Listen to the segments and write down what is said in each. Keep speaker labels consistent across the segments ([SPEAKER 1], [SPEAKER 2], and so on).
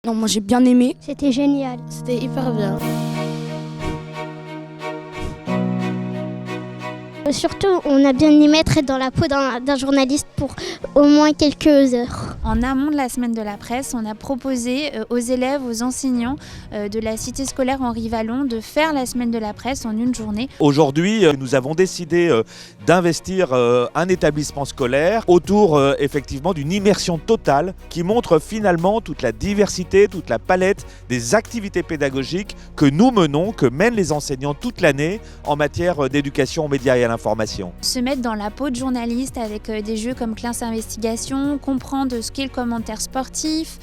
[SPEAKER 1] Non, moi j'ai bien aimé.
[SPEAKER 2] C'était génial.
[SPEAKER 3] C'était hyper bien.
[SPEAKER 2] Surtout, on a bien aimé être dans la peau d'un journaliste pour au moins quelques heures.
[SPEAKER 4] En amont de la semaine de la presse, on a proposé aux élèves, aux enseignants de la cité scolaire Henri Vallon de faire la semaine de la presse en une journée.
[SPEAKER 5] Aujourd'hui, nous avons décidé d'investir un établissement scolaire autour effectivement d'une immersion totale qui montre finalement toute la diversité, toute la palette des activités pédagogiques que nous menons, que mènent les enseignants toute l'année en matière d'éducation aux médias et à l'information.
[SPEAKER 4] Se mettre dans la peau de journaliste avec des jeux comme Classe Investigation, comprendre ce qu'est le commentaire sportif,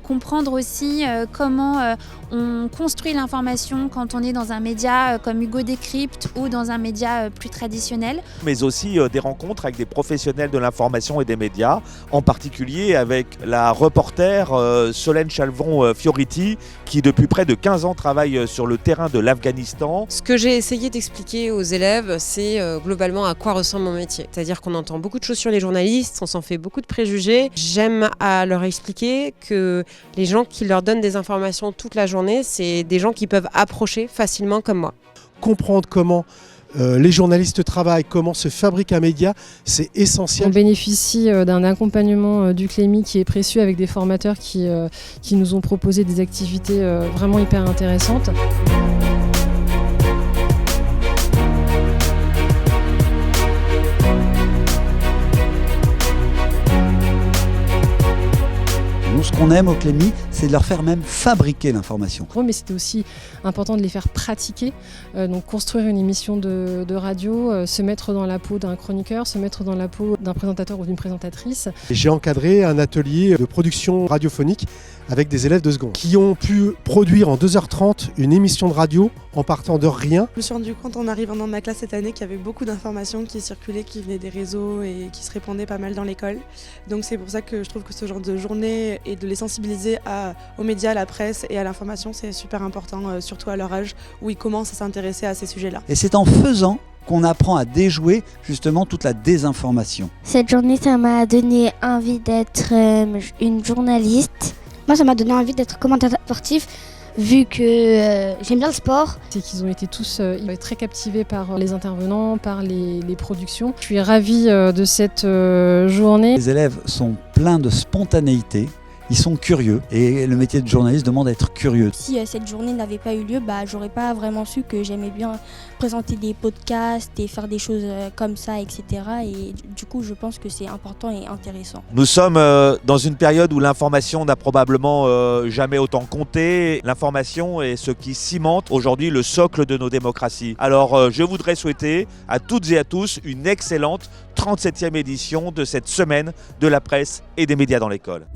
[SPEAKER 4] comprendre aussi comment on construit l'information quand on est dans un média comme Hugo Décrypte ou dans un média plus traditionnel.
[SPEAKER 5] Mais aussi des rencontres avec des professionnels de l'information et des médias, en particulier avec la reporter Solène Chalvon-Fioriti qui depuis près de 15 ans travaille sur le terrain de l'Afghanistan.
[SPEAKER 6] Ce que j'ai essayé d'expliquer aux élèves, c'est globalement à quoi ressemble mon métier. C'est-à-dire qu'on entend beaucoup de choses sur les journalistes, on s'en fait beaucoup de préjugés. J'aime à leur expliquer que les gens qui leur donnent des informations toute la journée, c'est des gens qui peuvent approcher facilement comme moi.
[SPEAKER 7] Comprendre comment les journalistes travaillent, comment se fabrique un média, c'est essentiel.
[SPEAKER 8] On bénéficie d'un accompagnement du Clémy qui est précieux avec des formateurs qui nous ont proposé des activités vraiment hyper intéressantes.
[SPEAKER 9] Nous, ce qu'on aime au Clémy, c'est de leur faire même fabriquer l'information.
[SPEAKER 8] Mais c'était aussi important de les faire pratiquer, donc construire une émission de radio, se mettre dans la peau d'un chroniqueur, se mettre dans la peau d'un présentateur ou d'une présentatrice.
[SPEAKER 7] J'ai encadré un atelier de production radiophonique avec des élèves de seconde qui ont pu produire en 2h30 une émission de radio en partant de rien.
[SPEAKER 10] Je me suis rendu compte en arrivant dans ma classe cette année qu'il y avait beaucoup d'informations qui circulaient, qui venaient des réseaux et qui se répandaient pas mal dans l'école. Donc c'est pour ça que je trouve que ce genre de journée et de les sensibiliser aux médias, à la presse et à l'information, c'est super important, surtout à leur âge où ils commencent à s'intéresser à ces sujets-là.
[SPEAKER 9] Et c'est en faisant qu'on apprend à déjouer justement toute la désinformation.
[SPEAKER 2] Cette journée, ça m'a donné envie d'être une journaliste.
[SPEAKER 1] Moi ça m'a donné envie d'être commentateur sportif vu que j'aime bien le sport.
[SPEAKER 8] C'est qu'ils ont été tous très captivés par les intervenants, par les productions. Je suis ravie de cette journée.
[SPEAKER 9] Les élèves sont pleins de spontanéité. Ils sont curieux et le métier de journaliste demande d'être curieux.
[SPEAKER 1] Si cette journée n'avait pas eu lieu, j'aurais pas vraiment su que j'aimais bien présenter des podcasts et faire des choses comme ça, etc. Et du coup, je pense que c'est important et intéressant.
[SPEAKER 5] Nous sommes dans une période où l'information n'a probablement jamais autant compté. L'information est ce qui cimente aujourd'hui le socle de nos démocraties. Alors je voudrais souhaiter à toutes et à tous une excellente 37e édition de cette semaine de la presse et des médias dans l'école.